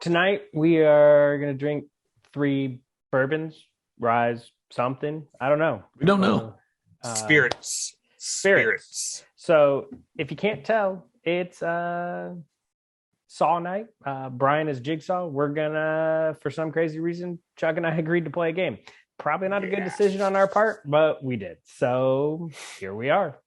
tonight we are gonna drink three bourbons, rye, something. I don't know. We don't know. Spirits. Spirits. So if you can't tell, it's Saw night. Brian is Jigsaw. We're gonna, for some crazy reason, Chuck and I agreed to play a game. Probably not a good decision on our part, but we did. So here we are.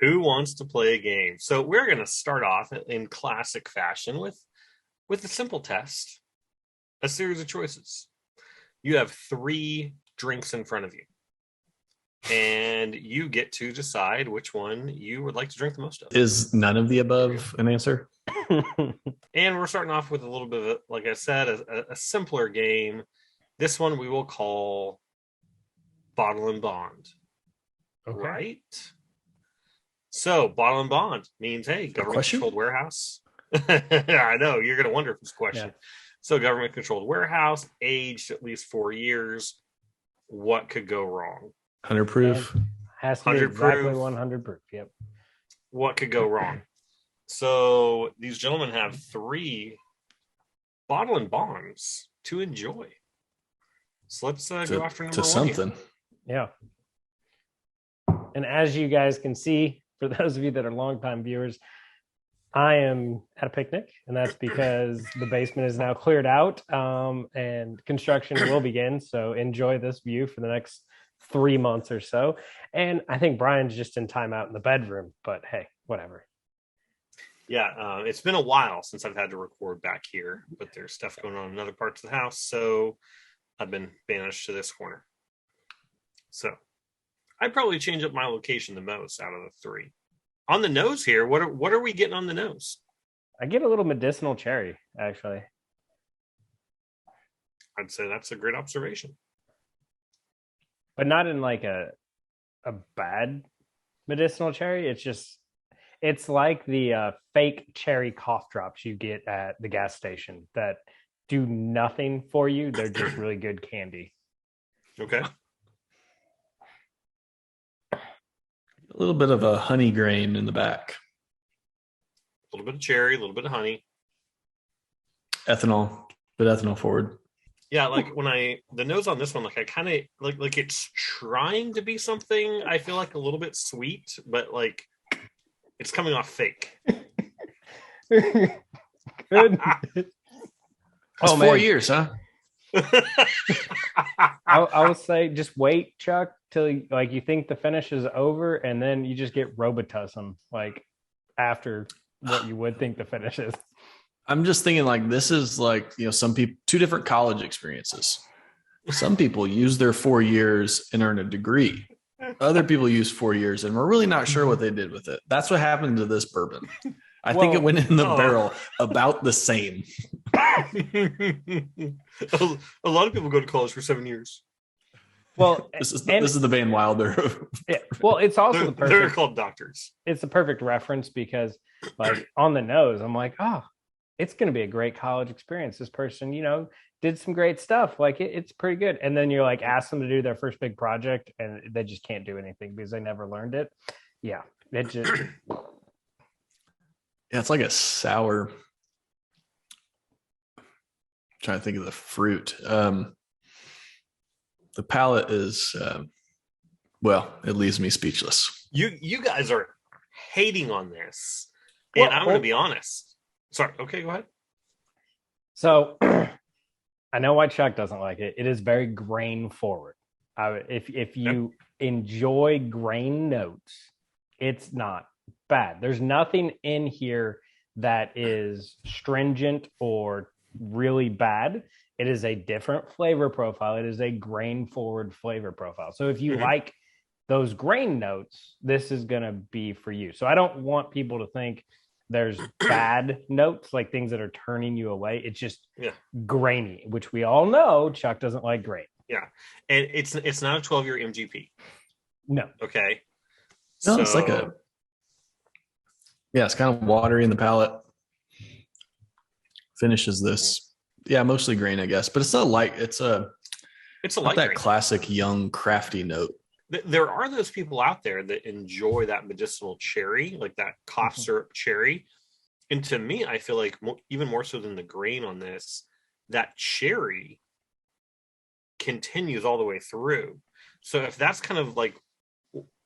Who wants to play a game? So we're going to start off in classic fashion with a simple test, a series of choices. You have three drinks in front of you, and you get to decide which one you would like to drink the most of. Is none of the above an answer? And we're starting off with a little bit of, like I said, a simpler game. This one we will call Bottle and Bond. Okay. Right? So, bottle and bond means, hey, government-controlled warehouse. I know, you're going to wonder if it's a question. Yeah. So, government-controlled warehouse, aged at least 4 years. What could go wrong? 100 proof. Has to be exactly 100 proof, yep. What could go wrong? So, these gentlemen have three bottle and bonds to enjoy. So, let's go after number one. Something. Yeah. And as you guys can see, for those of you that are longtime viewers, I am at a picnic, and that's because the basement is now cleared out and construction will begin. So enjoy this view for the next 3 months or so. And I think Brian's just in timeout in the bedroom, but hey, whatever. Yeah, it's been a while since I've had to record back here, but there's stuff going on in other parts of the house, so I've been banished to this corner. So I'd probably change up my location the most out of the three. On the nose here, what are we getting on the nose? I get a little medicinal cherry, actually. I'd say that's a great observation. But not in like a bad medicinal cherry. It's like the fake cherry cough drops you get at the gas station that do nothing for you. They're just really good candy. Okay. A little bit of a honey grain in the back. A little bit of cherry, a little bit of honey. Ethanol, but ethanol forward. Yeah, like when the nose on this one, like I kind of like it's trying to be something. I feel like a little bit sweet, but like it's coming off fake. Good. That's 4 years, huh? I would say just wait, Chuck, till you think the finish is over, and then you just get Robitussin like after what you would think the finish is. I'm just thinking like this is like, some people, two different college experiences. Some people use their 4 years and earn a degree. Other people use 4 years and we're really not sure what they did with it. That's what happened to this bourbon. I think it went in the barrel about the same. A lot of people go to college for 7 years. Well, this is the Van Wilder. Yeah, well, it's also they're called doctors. It's the perfect reference because, like, on the nose, I'm like, it's going to be a great college experience. This person, did some great stuff. Like, it's pretty good. And then you're like, ask them to do their first big project, and they just can't do anything because they never learned it. Yeah, it just. Yeah, it's like a sour. I'm trying to think of the fruit. The palate is, it leaves me speechless. You guys are hating on this, and I'm going to be honest. Sorry. Okay, go ahead. So, I know why Chuck doesn't like it. It is very grain forward. If you enjoy grain notes, it's not bad. There's nothing in here that is stringent or really bad. It is a different flavor profile. It is a grain forward flavor profile. So if you like those grain notes, this is going to be for you. So I don't want people to think there's bad notes, like things that are turning you away. It's just grainy, which we all know Chuck doesn't like grain. Yeah. And it's not a 12-year MGP. No. Okay. No, it's like it's kind of watery in the palate. Finishes this Yeah, mostly grain, I guess, but it's not like it's a light that grain. classic young crafty note. There are those people out there that enjoy that medicinal cherry, like that cough syrup cherry. And to me, I feel like even more so than the grain on this, that cherry continues all the way through. So if that's kind of like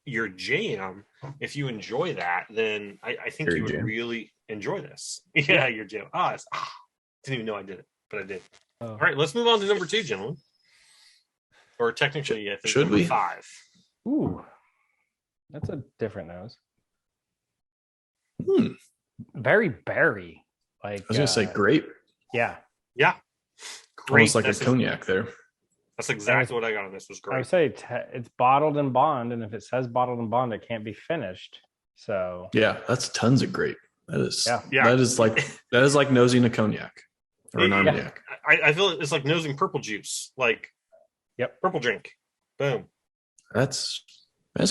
your jam, if you enjoy that, then I think you would really enjoy this. Yeah, your jam. Didn't even know I did it, but I did. Oh. All right, let's move on to number 2, gentlemen. Or technically, I think should number we? 5. Ooh, that's a different nose. Very berry. Like I was gonna say grape. Yeah. Grape. Almost like a cognac there. That's exactly what I got on this. Was great. I would say it's bottled in bond, and if it says bottled in bond, it can't be finished. So yeah, that's tons of grape. That is yeah. That is like nosing a cognac or an armagnac. I feel it's like nosing purple juice. Like, purple drink. Boom. That's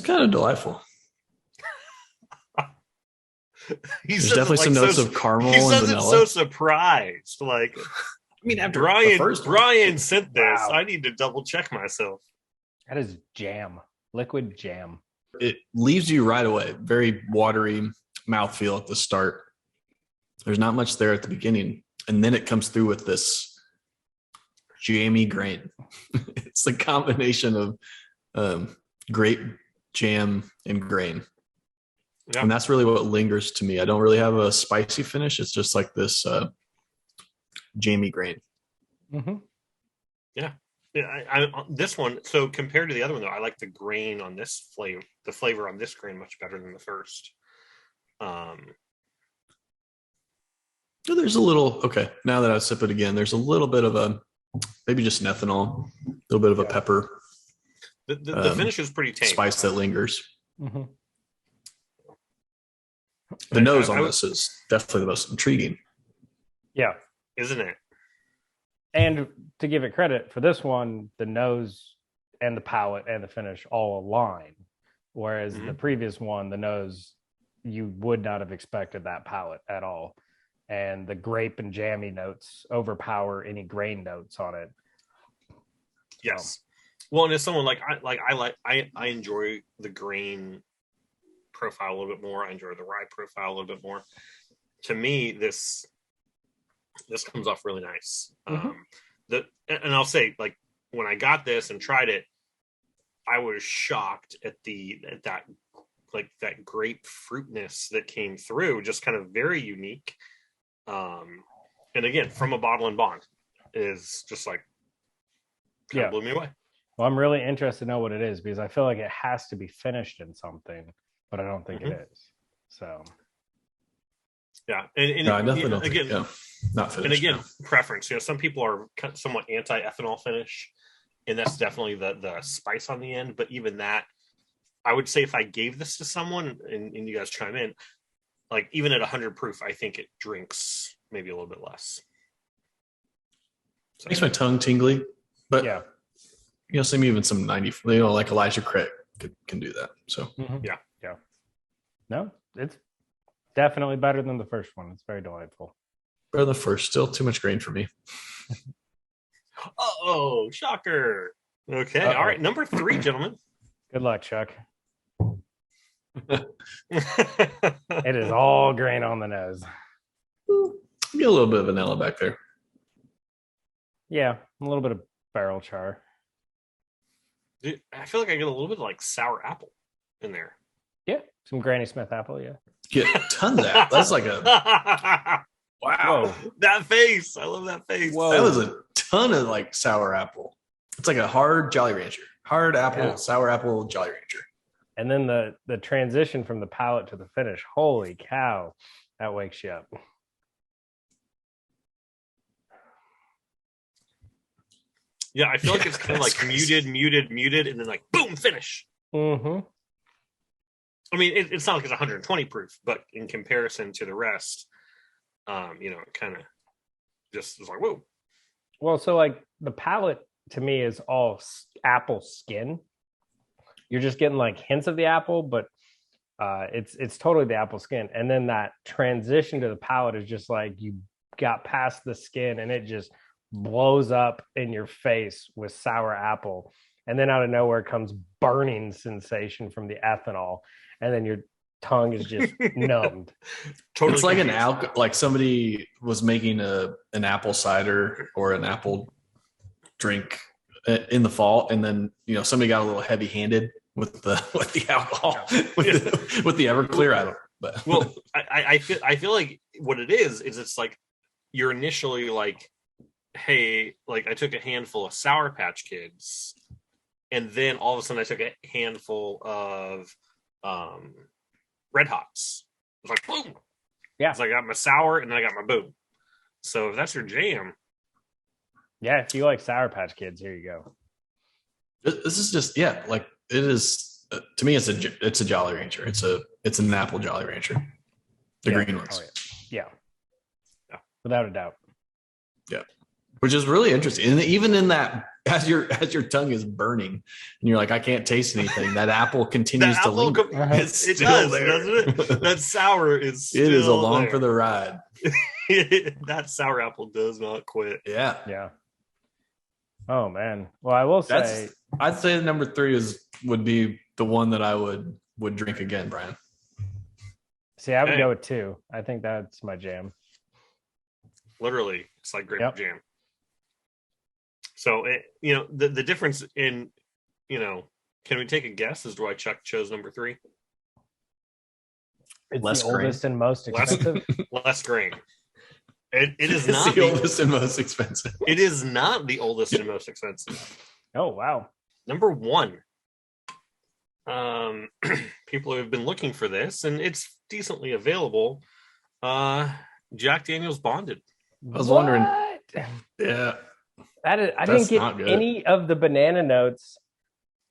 kind of delightful. There's definitely some notes of caramel and vanilla. He says it so surprised. Like, I mean, after Brian sent this. Wow. I need to double check myself. That is jam, liquid jam. It leaves you right away. Very watery mouthfeel at the start. There's not much there at the beginning, and then it comes through with this jammy grain. It's the combination of grape jam and grain. Yeah. And that's really what lingers to me. I don't really have a spicy finish. It's just like this jammy grain. Mm-hmm. Yeah. This one, so compared to the other one, though, I like the grain on this flavor, the flavor on this grain much better than the first. There's a little, now that I sip it again, there's a little bit of maybe just an ethanol, a little bit of a pepper. The finish is pretty tame. Spice that lingers. Mm-hmm. The nose on this is definitely the most intriguing. Yeah. Isn't it? And to give it credit, for this one, the nose and the palate and the finish all align. Whereas the previous one, the nose, you would not have expected that palate at all. And the grape and jammy notes overpower any grain notes on it. Yes. Well, and as someone I enjoy the grain profile a little bit more. I enjoy the rye profile a little bit more. To me, this comes off really nice. And I'll say, like, when I got this and tried it, I was shocked at that grape fruitness that came through, just kind of very unique. And again, from a bottle and bond is just like kind of blew me away. Well, I'm really interested to know what it is, because I feel like it has to be finished in something, but I don't think it is. So yeah, and no, I definitely don't think, not finished. And again, preference. Some people are somewhat anti-ethanol finish, and that's definitely the spice on the end. But even that, I would say if I gave this to someone, and you guys chime in, like even at 100 proof, I think it drinks maybe a little bit less. So, makes my tongue tingly, but some even some 90, like Elijah Craig can do that. So yeah. No, it's definitely better than the first one. It's very delightful. Better than the first. Still too much grain for me. Oh, shocker. Okay. All right. Number 3, gentlemen. Good luck, Chuck. It is all grain on the nose. Get a little bit of vanilla back there. Yeah, a little bit of barrel char. Dude, I feel like I get a little bit of like sour apple in there. Yeah, some Granny Smith apple, Get tons of that. That's like a wow. Whoa. That face. I love that face. Whoa. That was a ton of like sour apple. It's like a hard Jolly Rancher. Hard apple, sour apple, Jolly Rancher. And then the transition from the palate to the finish. Holy cow. That wakes you up. Yeah, I feel like it's kind of like crazy. muted, and then like boom, finish. Mm-hmm. I mean, it's not like it's 120 proof, but in comparison to the rest, it kind of just is like, whoa. Well, so like the palate to me is all apple skin. You're just getting like hints of the apple, but it's totally the apple skin. And then that transition to the palate is just like you got past the skin and it just blows up in your face with sour apple, and then out of nowhere comes burning sensation from the ethanol, and then your tongue is just numbed. Totally It's like confused. like somebody was making an apple cider or an apple drink in the fall, and then somebody got a little heavy handed with the alcohol with the Everclear. I don't. But Well, I feel like what it is it's like you're initially like, hey, like I took a handful of Sour Patch Kids, and then all of a sudden I took a handful of Red Hots. It's like boom. Yeah. It's like I got my sour and then I got my boom. So if that's your jam, Yeah, if you like Sour Patch Kids, here you go. this is just like it is to me. It's a Jolly Rancher. It's an apple Jolly Rancher. The green ones. Oh, yeah. Without a doubt. Yeah, which is really interesting. And even in that, as your tongue is burning, and you're like, I can't taste anything. That apple continues to linger. It's it still does, there. doesn't it? That sour is still It is along there. for the ride. That sour apple does not quit. Yeah. Yeah. Oh man. Well, I will say I'd say number 3 would be the one that I would drink again, Brian. See, I would go with 2. I think that's my jam. Literally, it's like grape jam. So, the difference in, can we take a guess as to why Chuck chose number 3? It's Less the grain. oldest and most expensive. Less grain. It is It's not the oldest and most expensive. It is not the oldest and most expensive. Oh wow. Number 1. People who have been looking for this, and it's decently available. Jack Daniel's Bonded. I was wondering. Yeah. Yeah. I didn't get any of the banana notes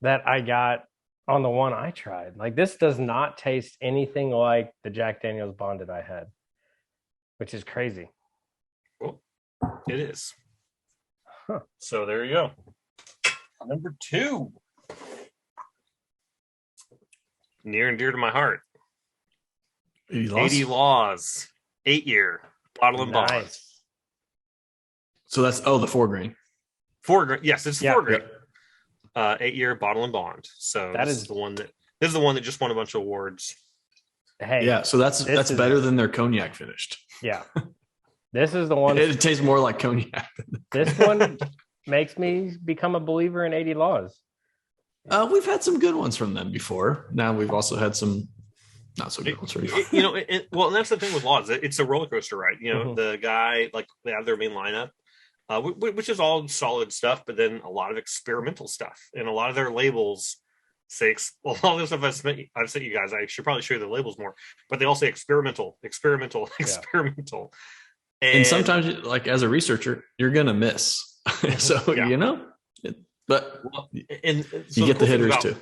that I got on the one I tried. Like, this does not taste anything like the Jack Daniel's Bonded I had, which is crazy. Well, it is. Huh. So there you go. Number 2. Near and dear to my heart. 80 Laws. 8-year. Bottle and bond. Nice. So that's the 4 grain. 4 grain. Yes, it's 4 grain. Yep. 8-year bottle and bond. So That this is is the one that just won a bunch of awards. Hey. Yeah, so that's better than their cognac finished. Yeah. This is the one. It tastes more like cognac. This one makes me become a believer in 80 Laws. We've had some good ones from them before. Now we've also had some not so good ones. Well, and that's the thing with Laws. It's a roller coaster ride. The guy, like, they have their main lineup, which is all solid stuff, but then a lot of experimental stuff, and a lot of their labels say a lot of the stuff I've sent you guys. I should probably show you the labels more, but they all say experimental. And sometimes, like, as a researcher, you're gonna miss. So but and so you get the hitters too.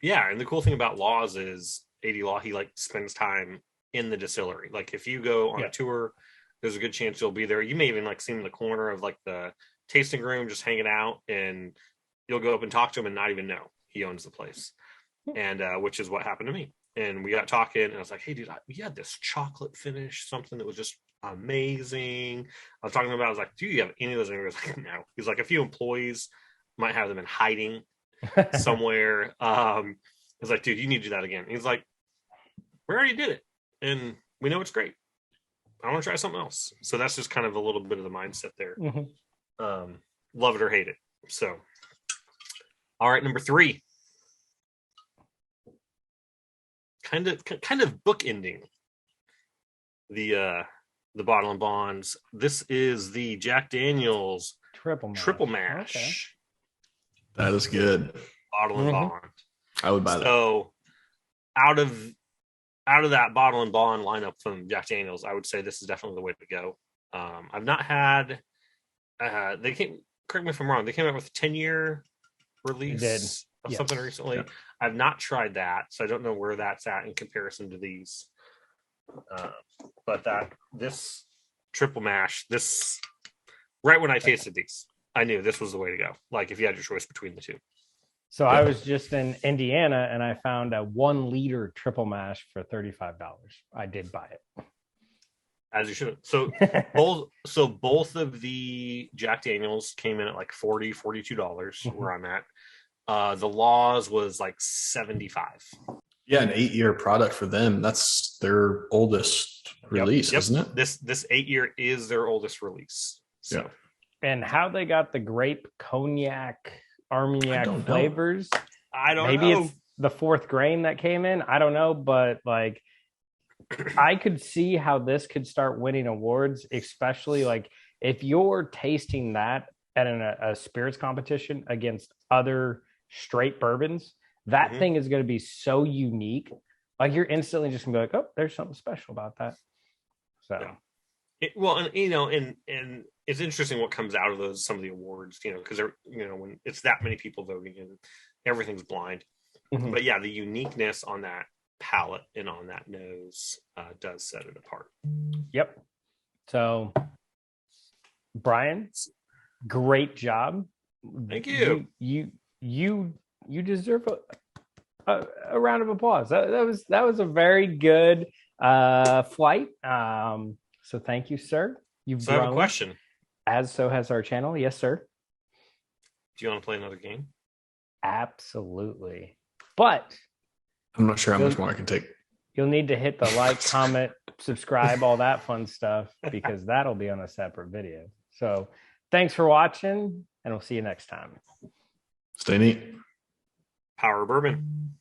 Yeah, and the cool thing about Laws is 80 Law, he like spends time in the distillery. Like, if you go on a tour, there's a good chance you'll be there. You may even like see him in the corner of like the tasting room, just hanging out, and you'll go up and talk to him and not even know he owns the place. And which is what happened to me. And we got talking, and I was like, hey dude, we had this chocolate finish, something that was just amazing. I was talking to him about, I was like, do you have any of those? And he was like, no. He's like, a few employees might have them in hiding somewhere. I was like, dude, you need to do that again. He's like, we already did it, and we know it's great. I want to try something else. So that's just kind of a little bit of the mindset there. Mm-hmm. Love it or hate it. So, all right, number 3. Kind of bookending the bottle and bonds. This is the Jack Daniel's triple mash. Okay. That is good. Bottle and bond. I would buy that. So out of that bottle and bond lineup from Jack Daniel's, I would say this is definitely the way to go. I've not had. They came. Correct me if I'm wrong. They came out with a 10-year release of something recently. Yeah. I've not tried that, so I don't know where that's at in comparison to these. But this triple mash, right when I tasted these, I knew this was the way to go. Like, if you had your choice between the two. So I was just in Indiana, and I found a 1-liter triple mash for $35. I did buy it. As you should. So both of the Jack Daniels came in at like $42 where I'm at. The Laws was like 75. Yeah, an 8-year product for them. That's their oldest release, isn't it? This 8-year is their oldest release. So and how they got the grape, cognac, Armagnac flavors. I don't know. Maybe it's the fourth grain that came in. I don't know, but like I could see how this could start winning awards, especially like if you're tasting that at a spirits competition against other straight bourbons. That thing is going to be so unique. Like you're instantly just gonna be like, oh, there's something special about that. So, and it's interesting what comes out of some of the awards, because they're, when it's that many people voting and everything's blind. But yeah, the uniqueness on that palate and on that nose does set it apart. Yep. So, Brian, great job. Thank you. You deserve a round of applause. That was a very good flight. So thank you, sir. You've grown. I have a question. As so has our channel. Yes, sir. Do you want to play another game? Absolutely. But I'm not sure how much more I can take. You'll need to hit the like, comment, subscribe, all that fun stuff, because that'll be on a separate video. So thanks for watching, and we'll see you next time. Stay neat. Power Bourbon.